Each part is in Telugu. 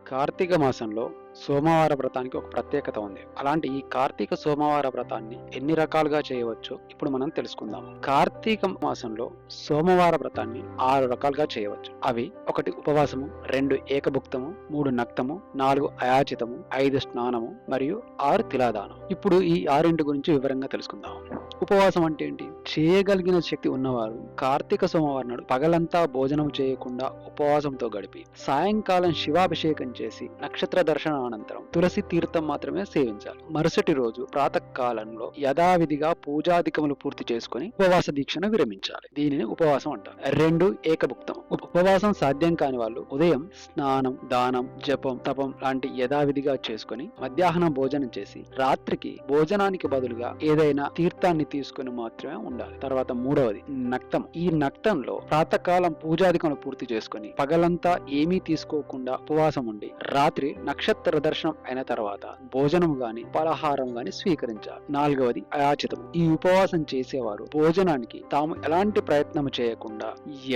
కార్తీక మాసంలో సోమవార వ్రతానికి ఒక ప్రత్యేకత ఉంది. అలాంటి ఈ కార్తీక సోమవార వ్రతాన్ని ఎన్ని రకాలుగా చేయవచ్చో ఇప్పుడు మనం తెలుసుకుందాం. కార్తీక మాసంలో సోమవార వ్రతాన్ని 6 రకాలుగా చేయవచ్చు. అవి 1 ఉపవాసము, 2 ఏకభుక్తము, 3 నక్తము, 4 అయాచితము, 5 స్నానము మరియు 6 తిలాదానం. ఇప్పుడు ఈ 6 గురించి వివరంగా తెలుసుకుందాం. ఉపవాసం అంటే ఏంటి? చేయగలిగిన శక్తి ఉన్నవారు కార్తీక సోమవారం నాడు పగలంతా భోజనం చేయకుండా ఉపవాసంతో గడిపి సాయంకాలం శివాభిషేకం చేసి నక్షత్ర దర్శనం అనంతరం తులసి తీర్థం మాత్రమే సేవించాలి. మరుసటి రోజు ప్రాతకాలంలో యథావిధిగా పూజాధికములు పూర్తి చేసుకుని ఉపవాస దీక్షను విరమించాలి. దీనిని ఉపవాసం అంటారు. 2 ఏకభుక్తం. ఉపవాసం సాధ్యం కాని వాళ్ళు ఉదయం స్నానం, దానం, జపం, తపం లాంటి యథావిధిగా చేసుకుని మధ్యాహ్నం భోజనం చేసి రాత్రికి భోజనానికి బదులుగా ఏదైనా తీర్థాన్ని తీసుకుని మాత్రమే ఉండాలి. తర్వాత 3వది నక్తం. ఈ నక్తంలో ప్రాతకాలం పూజాధికములు పూర్తి చేసుకుని పగలంతా ఏమీ తీసుకోకుండా ఉపవాసం ఉండి రాత్రి నక్షత్ర దర్శనం అయిన తర్వాత భోజనం గాని పలహారం గాని స్వీకరించాలి. 4వది అయాచితం. ఈ ఉపవాసం చేసేవారు భోజనానికి తాము ఎలాంటి ప్రయత్నం చేయకుండా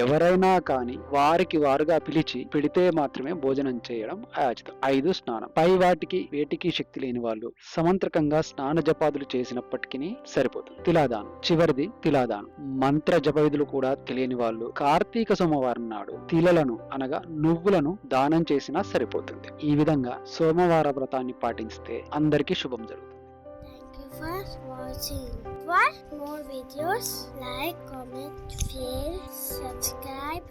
ఎవరైనా కాని వారికి వారుగా పిలిచి పెడితే మాత్రమే భోజనం చేయడం అయాచితం. 5 స్నానం. పై వాటికి వేటికి శక్తి లేని వాళ్ళు సమంత్రకంగా స్నాన జపాదులు చేసినప్పటికీ సరిపోతుంది. తిలాదానం. చివరిది తిలాదానం. మంత్ర జపవిధులు కూడా తెలియని వాళ్ళు కార్తీక సోమవారం నాడు తిలలను అనగా నువ్వులను దానం చేసినా సరిపోతుంది. ఈ విధంగా సోమవార వ్రతాన్ని పాటిస్తే అందరికీ శుభం జరుగుతుంది. Thank you for watching. For more videos, like, comment, share, subscribe.